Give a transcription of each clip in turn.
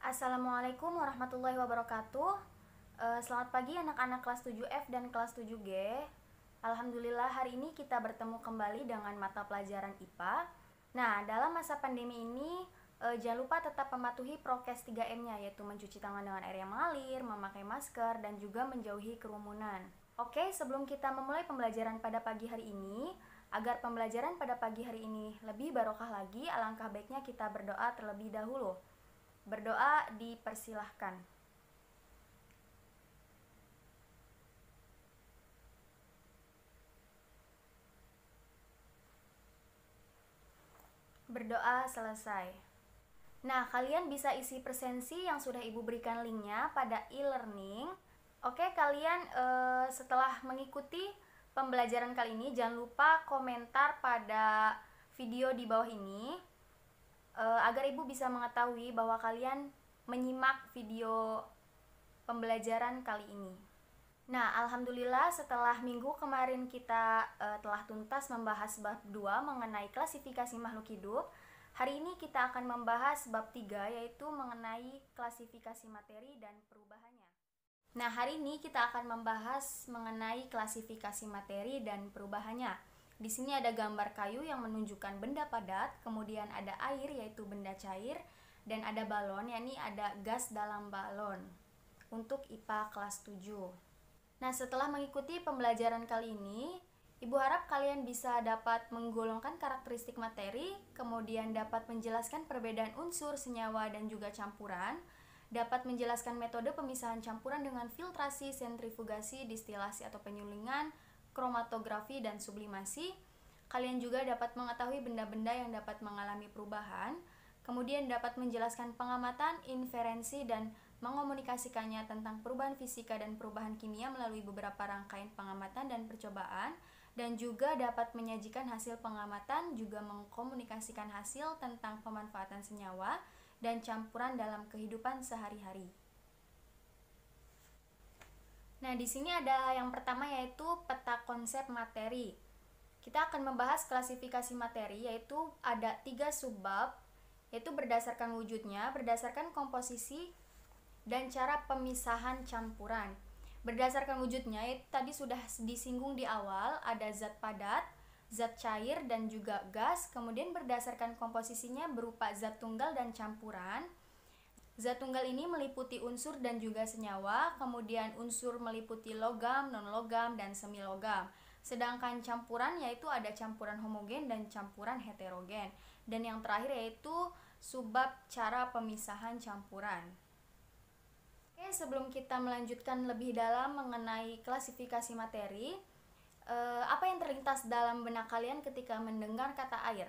Assalamualaikum warahmatullahi wabarakatuh. Selamat pagi anak-anak kelas 7F dan kelas 7G. Alhamdulillah hari ini kita bertemu kembali dengan mata pelajaran IPA. Nah, dalam masa pandemi ini jangan lupa tetap mematuhi prokes 3M-nya, yaitu mencuci tangan dengan air yang mengalir, memakai masker, dan juga menjauhi kerumunan. Oke, sebelum kita memulai pembelajaran pada pagi hari ini, agar pembelajaran pada pagi hari ini lebih barokah lagi, alangkah baiknya kita berdoa terlebih dahulu. Berdoa dipersilahkan. Berdoa selesai. Nah, kalian bisa isi presensi yang sudah Ibu berikan linknya pada e-learning. Oke, kalian setelah mengikuti pembelajaran kali ini, jangan lupa komentar pada video di bawah ini agar Ibu bisa mengetahui bahwa kalian menyimak video pembelajaran kali ini. Nah, alhamdulillah setelah minggu kemarin kita telah tuntas membahas bab 2 mengenai klasifikasi makhluk hidup. Hari ini kita akan membahas bab 3 yaitu mengenai klasifikasi materi dan perubahannya. Nah, hari ini kita akan membahas mengenai klasifikasi materi dan perubahannya. Di sini ada gambar kayu yang menunjukkan benda padat, kemudian ada air yaitu benda cair, dan ada balon, yakni ada gas dalam balon. Untuk IPA kelas 7. Nah, setelah mengikuti pembelajaran kali ini, Ibu harap kalian bisa dapat menggolongkan karakteristik materi, kemudian dapat menjelaskan perbedaan unsur, senyawa, dan juga campuran, dapat menjelaskan metode pemisahan campuran dengan filtrasi, sentrifugasi, distilasi atau penyulingan, kromatografi, dan sublimasi. Kalian juga dapat mengetahui benda-benda yang dapat mengalami perubahan, kemudian dapat menjelaskan pengamatan, inferensi, dan mengomunikasikannya tentang perubahan fisika dan perubahan kimia melalui beberapa rangkaian pengamatan dan percobaan, dan juga dapat menyajikan hasil pengamatan, juga mengkomunikasikan hasil tentang pemanfaatan senyawa dan campuran dalam kehidupan sehari-hari. Nah, di sini ada yang pertama yaitu peta konsep materi. Kita akan membahas klasifikasi materi, yaitu ada 3 subbab, yaitu berdasarkan wujudnya, berdasarkan komposisi, dan cara pemisahan campuran. Berdasarkan wujudnya, itu tadi sudah disinggung di awal, ada zat padat, zat cair, dan juga gas. Kemudian berdasarkan komposisinya berupa zat tunggal dan campuran. Zat tunggal ini meliputi unsur dan juga senyawa, kemudian unsur meliputi logam, non-logam, dan semi-logam. Sedangkan campuran yaitu ada campuran homogen dan campuran heterogen. Dan yang terakhir yaitu subbab cara pemisahan campuran. Oke, sebelum kita melanjutkan lebih dalam mengenai klasifikasi materi, apa yang terlintas dalam benak kalian ketika mendengar kata air?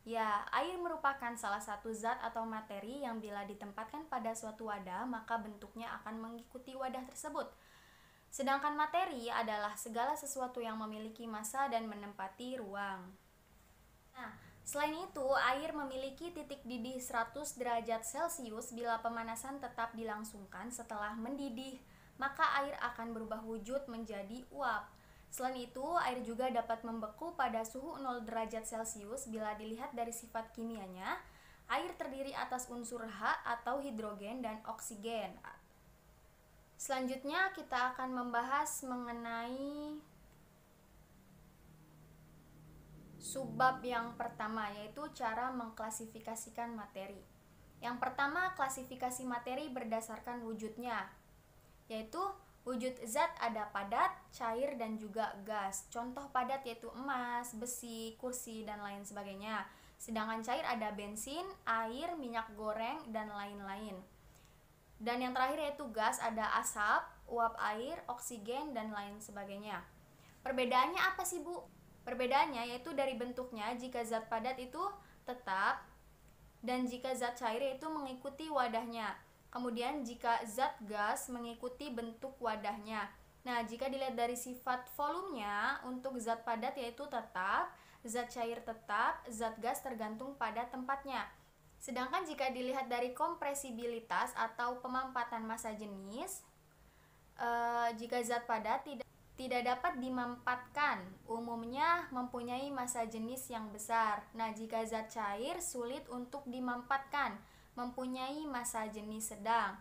Ya, air merupakan salah satu zat atau materi yang bila ditempatkan pada suatu wadah, maka bentuknya akan mengikuti wadah tersebut. Sedangkan materi adalah segala sesuatu yang memiliki massa dan menempati ruang. Nah, selain itu, air memiliki titik didih 100 derajat Celcius bila pemanasan tetap dilangsungkan setelah mendidih, maka air akan berubah wujud menjadi uap. Selain itu, air juga dapat membeku pada suhu 0 derajat Celcius bila dilihat dari sifat kimianya. Air terdiri atas unsur H atau hidrogen dan oksigen. Selanjutnya kita akan membahas mengenai subbab yang pertama, yaitu cara mengklasifikasikan materi. Yang pertama, klasifikasi materi berdasarkan wujudnya, yaitu wujud zat ada padat, cair, dan juga gas. Contoh padat yaitu emas, besi, kursi, dan lain sebagainya. Sedangkan cair ada bensin, air, minyak goreng, dan lain-lain. Dan yang terakhir yaitu gas ada asap, uap air, oksigen, dan lain sebagainya. Perbedaannya apa sih, Bu? Perbedaannya yaitu dari bentuknya, jika zat padat itu tetap, dan jika zat cair itu mengikuti wadahnya. Kemudian jika zat gas mengikuti bentuk wadahnya. Nah, jika dilihat dari sifat volumenya, untuk zat padat yaitu tetap, zat cair tetap, zat gas tergantung pada tempatnya. Sedangkan jika dilihat dari kompresibilitas atau pemampatan massa jenis, jika zat padat tidak dapat dimampatkan, umumnya mempunyai massa jenis yang besar. Nah, jika zat cair sulit untuk dimampatkan, mempunyai massa jenis sedang.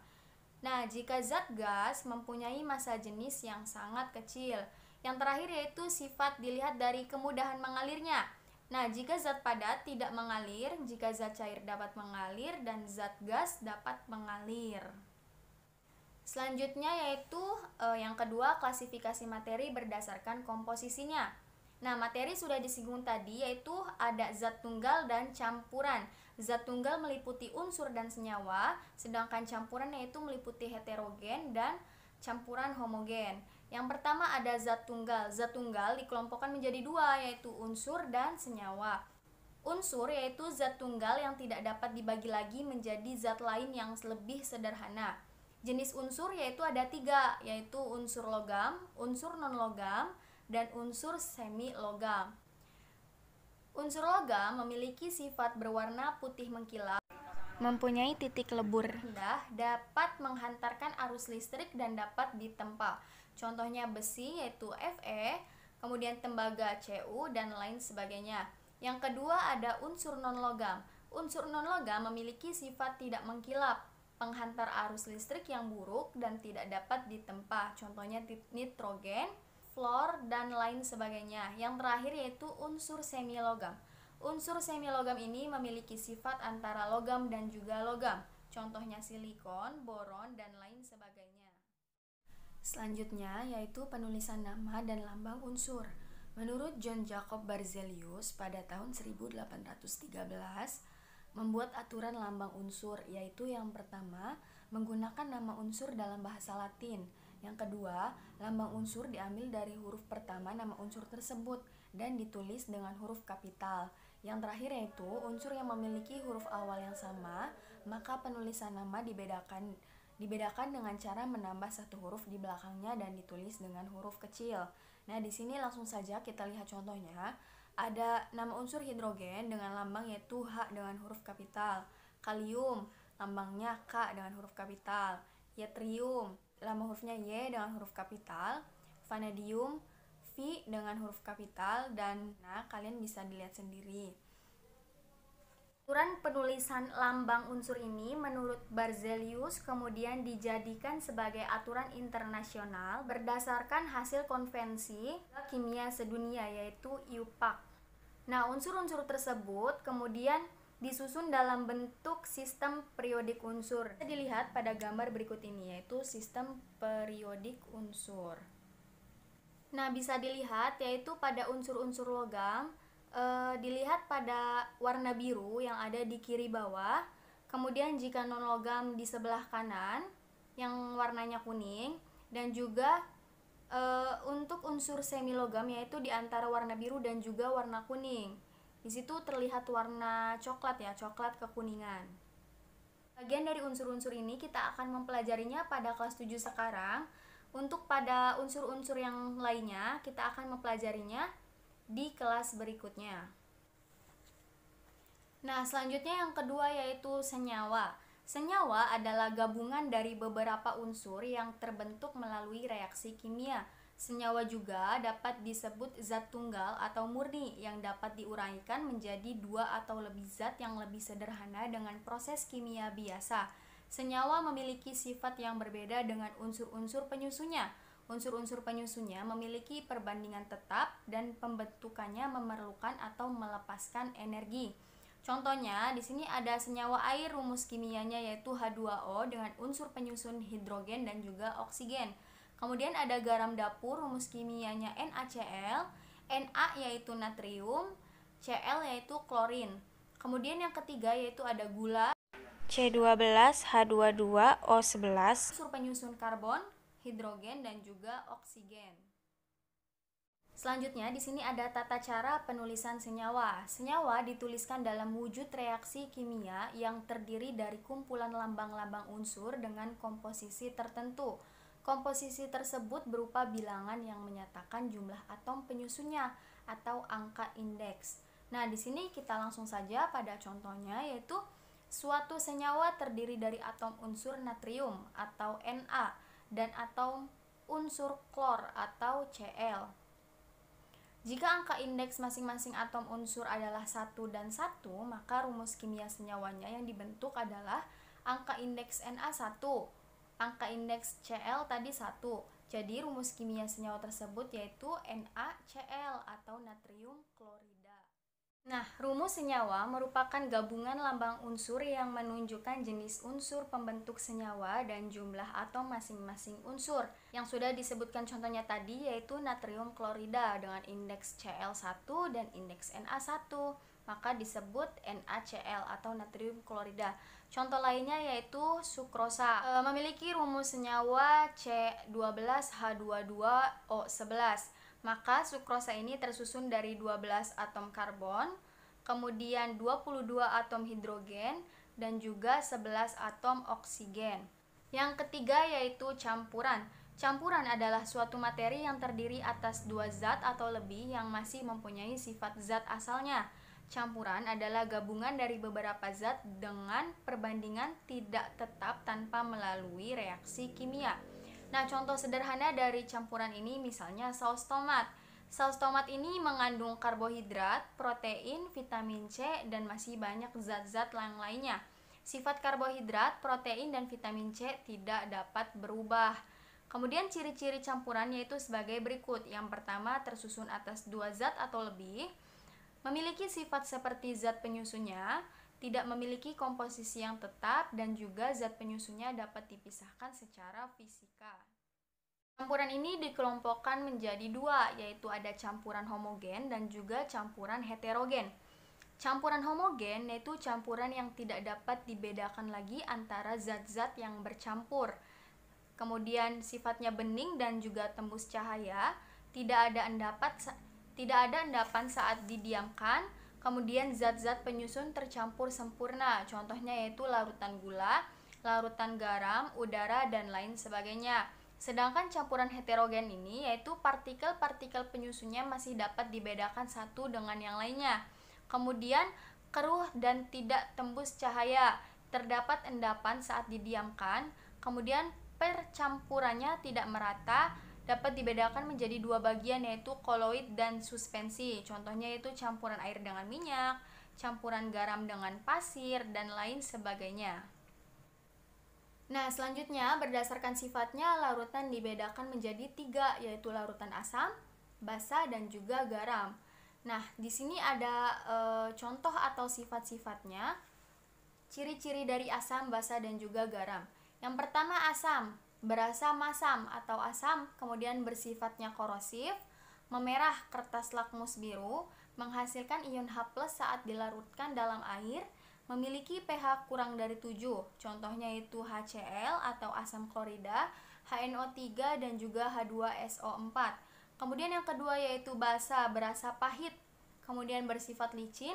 Nah, jika zat gas mempunyai massa jenis yang sangat kecil. Yang terakhir yaitu sifat dilihat dari kemudahan mengalirnya. Nah, jika zat padat tidak mengalir, jika zat cair dapat mengalir, dan zat gas dapat mengalir. Selanjutnya yaitu yang kedua, klasifikasi materi berdasarkan komposisinya. Nah, materi sudah disinggung tadi, yaitu ada zat tunggal dan campuran. Zat tunggal meliputi unsur dan senyawa, sedangkan campuran yaitu meliputi heterogen dan campuran homogen. Yang pertama ada zat tunggal. Zat tunggal dikelompokkan menjadi dua, yaitu unsur dan senyawa. Unsur yaitu zat tunggal yang tidak dapat dibagi lagi menjadi zat lain yang lebih sederhana. Jenis unsur yaitu ada tiga, yaitu unsur logam, unsur non-logam, dan unsur semi-logam. Unsur logam memiliki sifat berwarna putih mengkilap, mempunyai titik lebur rendah, dapat menghantarkan arus listrik, dan dapat ditempa. Contohnya besi yaitu Fe, kemudian tembaga Cu, dan lain sebagainya. Yang kedua ada unsur non-logam. Unsur non-logam memiliki sifat tidak mengkilap, penghantar arus listrik yang buruk, dan tidak dapat ditempa. Contohnya nitrogen, fluor, dan lain sebagainya. Yang terakhir yaitu unsur semilogam. Unsur semilogam ini memiliki sifat antara logam dan juga logam. Contohnya silikon, boron, dan lain sebagainya. Selanjutnya yaitu penulisan nama dan lambang unsur. Menurut John Jacob Berzelius pada tahun 1813 membuat aturan lambang unsur, yaitu yang pertama menggunakan nama unsur dalam bahasa Latin. Yang kedua, lambang unsur diambil dari huruf pertama nama unsur tersebut dan ditulis dengan huruf kapital. Yang terakhir yaitu unsur yang memiliki huruf awal yang sama, maka penulisan nama dibedakan dengan cara menambah satu huruf di belakangnya dan ditulis dengan huruf kecil. Nah, di sini langsung saja kita lihat contohnya. Ada nama unsur hidrogen dengan lambang yaitu H dengan huruf kapital. Kalium, lambangnya K dengan huruf kapital. Yttrium, lambang hurufnya Y dengan huruf kapital. Vanadium, V dengan huruf kapital. Dan kalian bisa dilihat sendiri. Aturan penulisan lambang unsur ini menurut Berzelius kemudian dijadikan sebagai aturan internasional berdasarkan hasil konvensi kimia sedunia yaitu IUPAC. Nah, unsur-unsur tersebut kemudian disusun dalam bentuk sistem periodik unsur. Bisa dilihat pada gambar berikut ini yaitu sistem periodik unsur. Nah, bisa dilihat yaitu pada unsur-unsur logam dilihat pada warna biru yang ada di kiri bawah. Kemudian jika non logam di sebelah kanan yang warnanya kuning, dan juga untuk unsur semi logam yaitu di antara warna biru dan juga warna kuning. Di situ terlihat warna coklat ya, coklat kekuningan. Bagian dari unsur-unsur ini kita akan mempelajarinya pada kelas 7 sekarang. Untuk pada unsur-unsur yang lainnya kita akan mempelajarinya di kelas berikutnya. Nah, selanjutnya yang kedua yaitu senyawa. Senyawa adalah gabungan dari beberapa unsur yang terbentuk melalui reaksi kimia. Senyawa juga dapat disebut zat tunggal atau murni yang dapat diuraikan menjadi dua atau lebih zat yang lebih sederhana dengan proses kimia biasa. Senyawa memiliki sifat yang berbeda dengan unsur-unsur penyusunnya. Unsur-unsur penyusunnya memiliki perbandingan tetap dan pembentukannya memerlukan atau melepaskan energi. Contohnya, di sini ada senyawa air, rumus kimianya yaitu H2O dengan unsur penyusun hidrogen dan juga oksigen. Kemudian ada garam dapur, rumus kimianya NaCl, Na yaitu natrium, Cl yaitu klorin. Kemudian yang ketiga yaitu ada gula, C12H22O11, unsur penyusun karbon, hidrogen, dan juga oksigen. Selanjutnya di sini ada tata cara penulisan senyawa. Senyawa dituliskan dalam wujud reaksi kimia yang terdiri dari kumpulan lambang-lambang unsur dengan komposisi tertentu. Komposisi tersebut berupa bilangan yang menyatakan jumlah atom penyusunnya atau angka indeks. Nah, di sini kita langsung saja pada contohnya yaitu suatu senyawa terdiri dari atom unsur natrium atau Na dan atom unsur klor atau Cl. Jika angka indeks masing-masing atom unsur adalah 1 dan 1, maka rumus kimia senyawanya yang dibentuk adalah angka indeks Na 1, angka indeks Cl tadi 1. Jadi rumus kimia senyawa tersebut yaitu NaCl atau natrium klorida. Nah, rumus senyawa merupakan gabungan lambang unsur yang menunjukkan jenis unsur pembentuk senyawa dan jumlah atom masing-masing unsur. Yang sudah disebutkan contohnya tadi yaitu natrium klorida dengan indeks Cl1 dan indeks Na1, maka disebut NaCl atau natrium klorida. Contoh lainnya yaitu sukrosa, memiliki rumus senyawa C12H22O11. Maka sukrosa ini tersusun dari 12 atom karbon, kemudian 22 atom hidrogen, dan juga 11 atom oksigen. Yang ketiga yaitu campuran. Campuran adalah suatu materi yang terdiri atas dua zat atau lebih yang masih mempunyai sifat zat asalnya. Campuran adalah gabungan dari beberapa zat dengan perbandingan tidak tetap tanpa melalui reaksi kimia. Nah, contoh sederhana dari campuran ini misalnya saus tomat. Saus tomat ini mengandung karbohidrat, protein, vitamin C, dan masih banyak zat-zat lainnya. Sifat karbohidrat, protein, dan vitamin C tidak dapat berubah. Kemudian ciri-ciri campuran yaitu sebagai berikut. Yang pertama, tersusun atas dua zat atau lebih, memiliki sifat seperti zat penyusunnya, tidak memiliki komposisi yang tetap, dan juga zat penyusunnya dapat dipisahkan secara fisika. Campuran ini dikelompokkan menjadi dua, yaitu ada campuran homogen dan juga campuran heterogen. Campuran homogen yaitu campuran yang tidak dapat dibedakan lagi antara zat-zat yang bercampur. Kemudian sifatnya bening dan juga tembus cahaya, tidak ada endapan saat didiamkan. Kemudian zat-zat penyusun tercampur sempurna, contohnya yaitu larutan gula, larutan garam, udara, dan lain sebagainya. Sedangkan campuran heterogen ini yaitu partikel-partikel penyusunnya masih dapat dibedakan satu dengan yang lainnya. Kemudian keruh dan tidak tembus cahaya, terdapat endapan saat didiamkan. Kemudian percampurannya tidak merata, dapat dibedakan menjadi dua bagian yaitu koloid dan suspensi. Contohnya yaitu campuran air dengan minyak, campuran garam dengan pasir, dan lain sebagainya. Nah, selanjutnya berdasarkan sifatnya larutan dibedakan menjadi tiga, yaitu larutan asam, basa, dan juga garam. Nah, di sini ada contoh atau sifat-sifatnya, ciri-ciri dari asam, basa, dan juga garam. Yang pertama asam, berasa masam atau asam, kemudian bersifatnya korosif, memerah kertas lakmus biru, menghasilkan ion H+ saat dilarutkan dalam air, memiliki pH kurang dari 7, contohnya itu HCl atau asam klorida, HNO3, dan juga H2SO4. Kemudian yang kedua yaitu basa, berasa pahit, kemudian bersifat licin,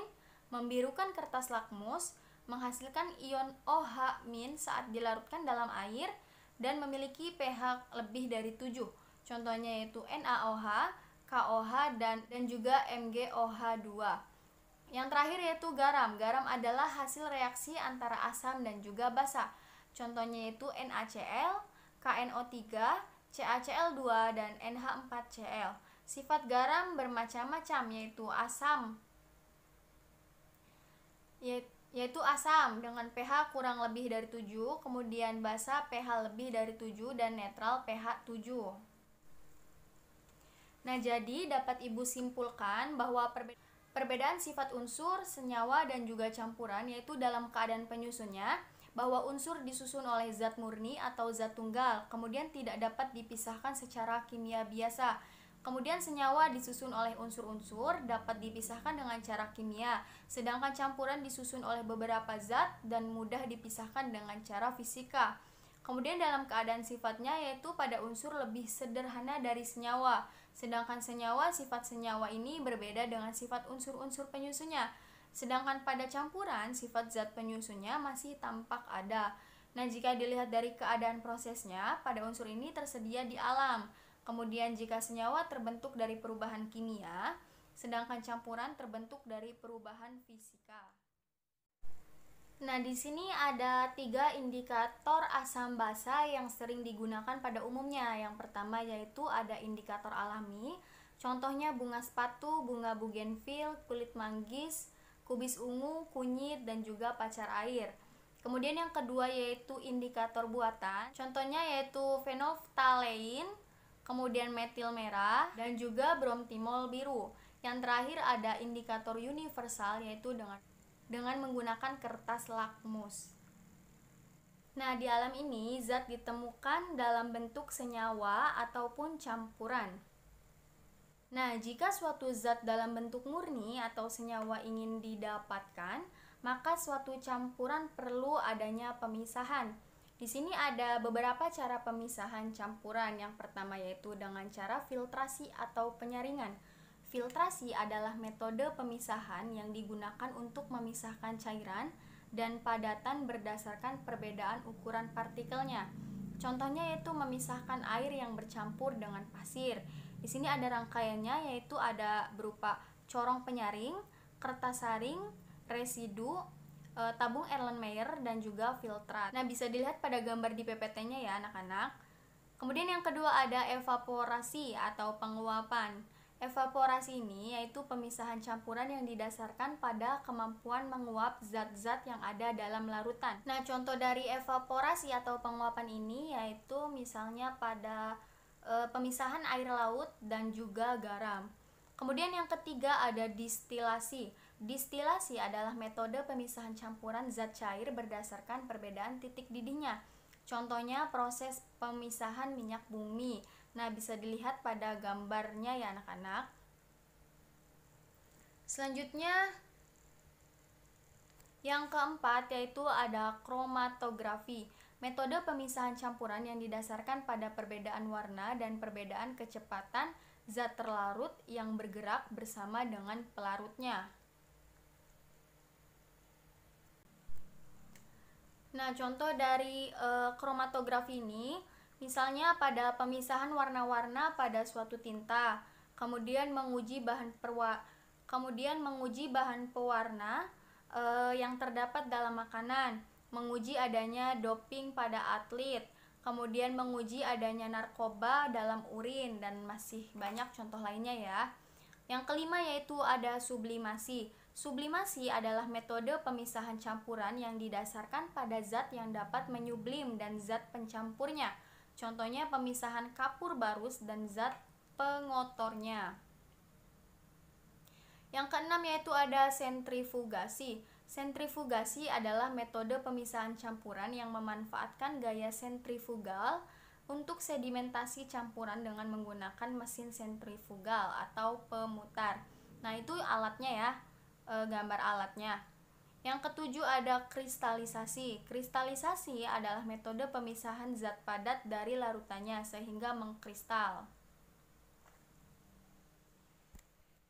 membirukan kertas lakmus, menghasilkan ion OH- saat dilarutkan dalam air, dan memiliki pH lebih dari 7. Contohnya yaitu NaOH, KOH, dan juga MgOH2. Yang terakhir yaitu garam. Garam adalah hasil reaksi antara asam dan juga basa. Contohnya yaitu NaCl, KNO3, CaCl2, dan NH4Cl. Sifat garam bermacam-macam yaitu asam, yaitu asam dengan pH kurang lebih dari 7, kemudian basa pH lebih dari 7, dan netral pH 7. Nah, jadi dapat Ibu simpulkan bahwa perbedaan sifat unsur, senyawa, dan juga campuran yaitu dalam keadaan penyusunnya, bahwa unsur disusun oleh zat murni atau zat tunggal, kemudian tidak dapat dipisahkan secara kimia biasa. Kemudian senyawa disusun oleh unsur-unsur dapat dipisahkan dengan cara kimia, sedangkan campuran disusun oleh beberapa zat dan mudah dipisahkan dengan cara fisika. Kemudian dalam keadaan sifatnya yaitu pada unsur lebih sederhana dari senyawa, sedangkan senyawa sifat senyawa ini berbeda dengan sifat unsur-unsur penyusunnya. Sedangkan pada campuran sifat zat penyusunnya masih tampak ada. Nah, jika dilihat dari keadaan prosesnya, pada unsur ini tersedia di alam. Kemudian jika senyawa terbentuk dari perubahan kimia, sedangkan campuran terbentuk dari perubahan fisika. Nah, di sini ada 3 indikator asam basa yang sering digunakan pada umumnya. Yang pertama yaitu ada indikator alami. Contohnya bunga sepatu, bunga bougainville, kulit manggis, kubis ungu, kunyit, dan juga pacar air. Kemudian yang kedua yaitu indikator buatan. Contohnya yaitu phenolphthalein, kemudian metil merah, dan juga bromtimol biru. Yang terakhir ada indikator universal yaitu dengan menggunakan kertas lakmus. Nah, di alam ini zat ditemukan dalam bentuk senyawa ataupun campuran. Nah, jika suatu zat dalam bentuk murni atau senyawa ingin didapatkan, maka suatu campuran perlu adanya pemisahan. Di sini ada beberapa cara pemisahan campuran. Yang pertama yaitu dengan cara filtrasi atau penyaringan. Filtrasi adalah metode pemisahan yang digunakan untuk memisahkan cairan dan padatan berdasarkan perbedaan ukuran partikelnya. Contohnya yaitu memisahkan air yang bercampur dengan pasir. Di sini ada rangkaiannya yaitu ada berupa corong penyaring, kertas saring, residu, tabung Erlenmeyer, dan juga filtrat. Nah, bisa dilihat pada gambar di PPT-nya ya anak-anak. Kemudian yang kedua ada evaporasi atau penguapan. Evaporasi ini yaitu pemisahan campuran yang didasarkan pada kemampuan menguap zat-zat yang ada dalam larutan. Nah, contoh dari evaporasi atau penguapan ini yaitu misalnya pada pemisahan air laut dan juga garam. Kemudian yang ketiga ada distilasi. Distilasi adalah metode pemisahan campuran zat cair berdasarkan perbedaan titik didihnya. Contohnya proses pemisahan minyak bumi. Nah, bisa dilihat pada gambarnya ya anak-anak. Selanjutnya yang keempat yaitu ada kromatografi. Metode pemisahan campuran yang didasarkan pada perbedaan warna dan perbedaan kecepatan zat terlarut yang bergerak bersama dengan pelarutnya. Nah, contoh dari kromatografi ini, misalnya pada pemisahan warna-warna pada suatu tinta, kemudian menguji bahan pewarna yang terdapat dalam makanan, menguji adanya doping pada atlet, kemudian menguji adanya narkoba dalam urin, dan masih banyak contoh lainnya ya. Yang kelima yaitu ada sublimasi. Sublimasi adalah metode pemisahan campuran yang didasarkan pada zat yang dapat menyublim dan zat pencampurnya. Contohnya pemisahan kapur barus dan zat pengotornya. Yang keenam yaitu ada sentrifugasi. Sentrifugasi adalah metode pemisahan campuran yang memanfaatkan gaya sentrifugal untuk sedimentasi campuran dengan menggunakan mesin sentrifugal atau pemutar. Nah, itu alatnya ya, gambar alatnya. Yang ketujuh ada kristalisasi. Kristalisasi adalah metode pemisahan zat padat dari larutannya sehingga mengkristal.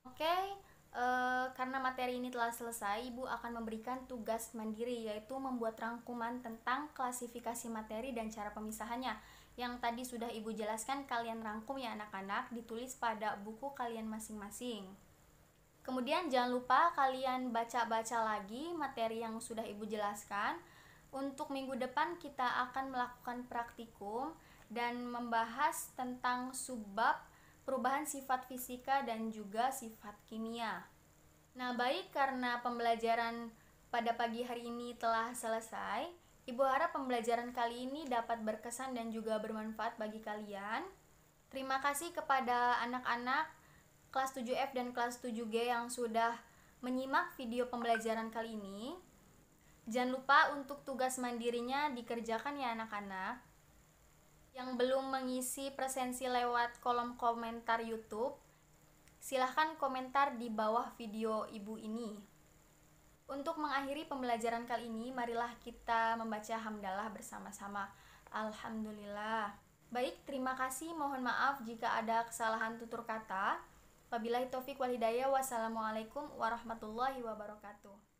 Oke. Karena materi ini telah selesai, Ibu akan memberikan tugas mandiri yaitu membuat rangkuman tentang klasifikasi materi dan cara pemisahannya. Yang tadi sudah Ibu jelaskan, kalian rangkum ya anak-anak, ditulis pada buku kalian masing-masing. Kemudian jangan lupa kalian baca-baca lagi materi yang sudah Ibu jelaskan. Untuk minggu depan kita akan melakukan praktikum dan membahas tentang subbab perubahan sifat fisika dan juga sifat kimia. Nah, baik, karena pembelajaran pada pagi hari ini telah selesai, Ibu harap pembelajaran kali ini dapat berkesan dan juga bermanfaat bagi kalian. Terima kasih kepada anak-anak kelas 7F dan kelas 7G yang sudah menyimak video pembelajaran kali ini. Jangan lupa untuk tugas mandirinya dikerjakan ya anak-anak. Yang belum mengisi presensi lewat kolom komentar YouTube, silahkan komentar di bawah video Ibu ini. Untuk mengakhiri pembelajaran kali ini, marilah kita membaca hamdalah bersama-sama. Alhamdulillah. Baik, terima kasih. Mohon maaf jika ada kesalahan tutur kata. Wabillahi taufik wal hidayah. Wassalamualaikum warahmatullahi wabarakatuh.